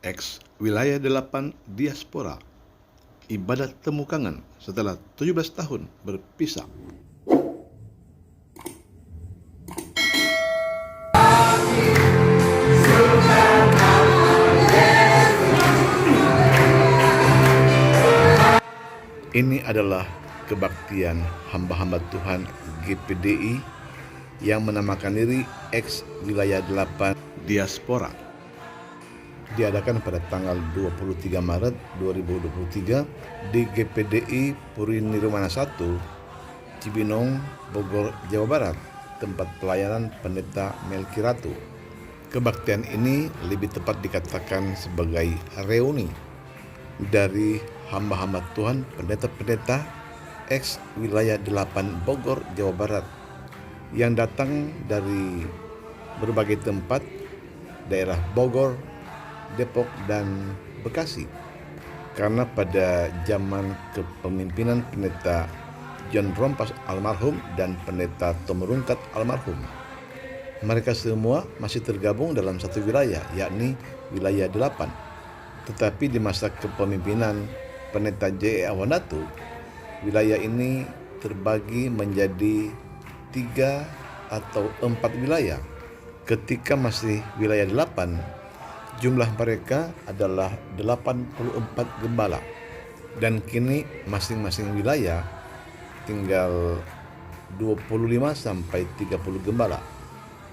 Ex Wilayah 8 Diaspora, ibadat temu kangen setelah 17 tahun berpisah. Ini adalah kebaktian hamba-hamba Tuhan GPDI yang menamakan diri Ex Wilayah 8 Diaspora. Diadakan pada tanggal 23 Maret 2023 di GPDI Puri Nirwana 1, Cibinong, Bogor, Jawa Barat, tempat pelayanan Pendeta Melki Ratu. Kebaktian ini lebih tepat dikatakan sebagai reuni dari hamba-hamba Tuhan, pendeta-pendeta Ex Wilayah 8 Bogor, Jawa Barat yang datang dari berbagai tempat, daerah Bogor, Depok, dan Bekasi. Karena pada zaman kepemimpinan pendeta John Rompas almarhum dan pendeta Tom Rungkat almarhum, mereka semua masih tergabung dalam satu wilayah, yakni wilayah 8. Tetapi di masa kepemimpinan pendeta J.E. Awandatu, wilayah ini terbagi menjadi 3 atau 4 wilayah. Ketika masih wilayah 8, jumlah mereka adalah 84 gembala. Dan kini masing-masing wilayah tinggal 25 sampai 30 gembala.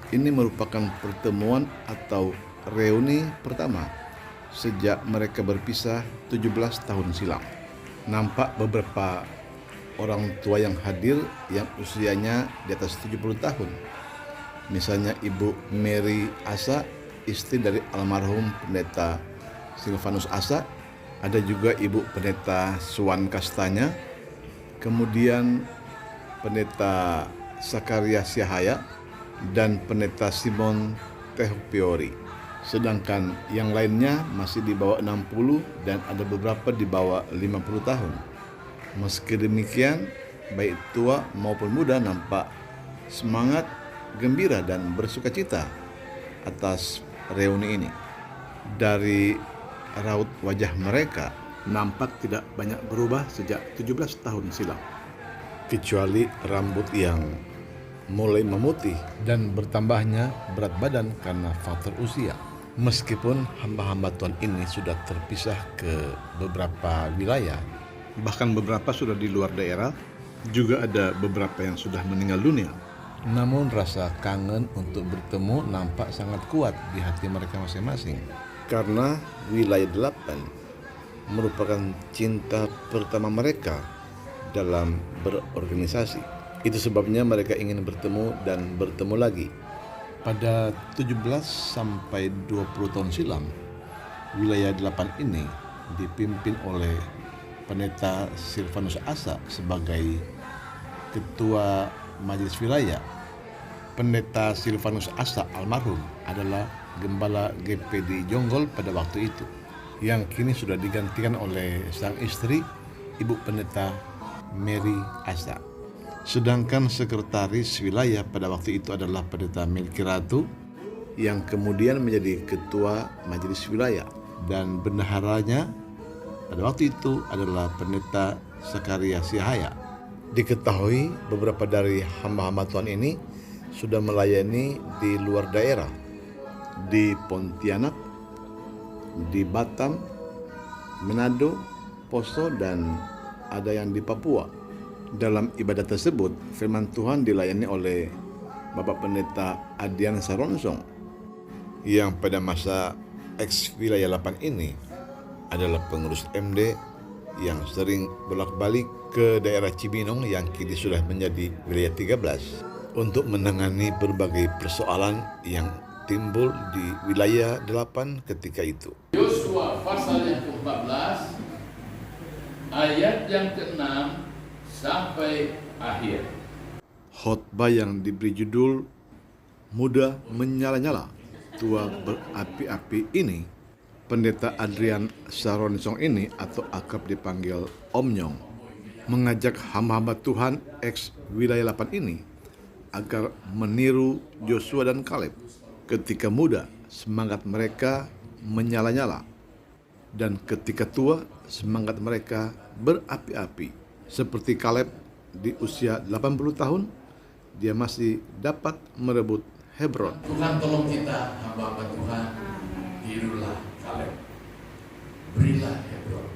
Ini merupakan pertemuan atau reuni pertama sejak mereka berpisah 17 tahun silam. Nampak beberapa orang tua yang hadir yang usianya di atas 70 tahun. Misalnya Ibu Mary Asa, istri dari almarhum pendeta Silvanus Asa. Ada juga Ibu Pendeta Suwan Kastanya, kemudian Pendeta Sakaria Syahaya, dan Pendeta Simon Tehopiori. Sedangkan yang lainnya masih di bawah 60 dan ada beberapa di bawah 50 tahun. Meski demikian, baik tua maupun muda nampak semangat, gembira, dan bersukacita atas reuni ini. Dari raut wajah mereka nampak tidak banyak berubah sejak 17 tahun silam, kecuali rambut yang mulai memutih dan bertambahnya berat badan karena faktor usia. Meskipun hamba-hamba Tuhan ini sudah terpisah ke beberapa wilayah, bahkan beberapa sudah di luar daerah, juga ada beberapa yang sudah meninggal dunia. Namun rasa kangen untuk bertemu nampak sangat kuat di hati mereka masing-masing. Karena wilayah 8 merupakan cinta pertama mereka dalam berorganisasi. Itu sebabnya mereka ingin bertemu dan bertemu lagi. Pada 17 sampai 20 tahun silam, wilayah 8 ini dipimpin oleh Pendeta Silvanus Asa sebagai ketua majelis wilayah. Pendeta Silvanus Asa almarhum adalah gembala GPD Jonggol pada waktu itu, yang kini sudah digantikan oleh sang istri, Ibu Pendeta Mary Asa. Sedangkan sekretaris wilayah pada waktu itu adalah Pendeta Melki Ratu, yang kemudian menjadi ketua majelis wilayah, dan bendaharanya pada waktu itu adalah Pendeta Sakaria Syahaya. Diketahui beberapa dari hamba-hamba Tuhan ini sudah melayani di luar daerah, di Pontianak, di Batam, Manado, Poso, dan ada yang di Papua. Dalam ibadat tersebut, firman Tuhan dilayani oleh Bapak Pendeta Adian Saronsong, yang pada masa ex wilayah 8 ini adalah pengurus MD yang sering bolak-balik ke daerah Cibinong yang kini sudah menjadi wilayah 13 untuk menangani berbagai persoalan yang timbul di wilayah 8 ketika itu. Yosua pasal yang ke-14 ayat yang ke-6 sampai akhir. Khotbah yang diberi judul Muda Menyala-nyala, Tua Berapi-api ini, Pendeta Adrian Saronsong ini atau akrab dipanggil Om Nyong, mengajak hamba-hamba Tuhan ex wilayah 8 ini agar meniru Joshua dan Kaleb. Ketika muda, semangat mereka menyala-nyala, Dan ketika tua, semangat mereka berapi-api. Seperti Kaleb di usia 80 tahun, dia masih dapat merebut Hebron. Tuhan tolong kita, hamba-hamba Tuhan, tirulah Kaleb, berilah Hebron.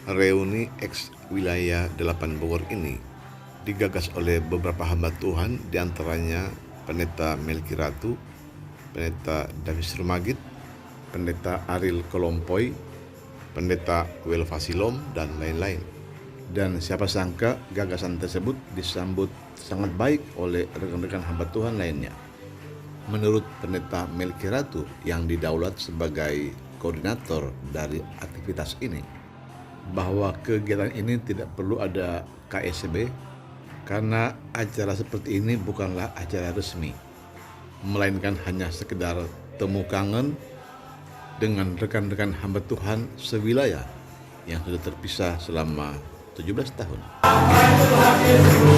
Reuni X Wilayah 8 Bogor ini digagas oleh beberapa hamba Tuhan, diantaranya Pendeta Melki Ratu, Pendeta Davis Rumagit, Pendeta Aril Kolompoy, Pendeta Wel Fasilom, dan lain-lain. Dan siapa sangka gagasan tersebut disambut sangat baik oleh rekan-rekan hamba Tuhan lainnya. Menurut Pendeta Melki Ratu yang didaulat sebagai koordinator dari aktivitas ini, bahwa kegiatan ini tidak perlu ada KSB karena acara seperti ini bukanlah acara resmi, melainkan hanya sekedar temu kangen dengan rekan-rekan hamba Tuhan sewilayah yang sudah terpisah selama 17 tahun. Tuhan Yesus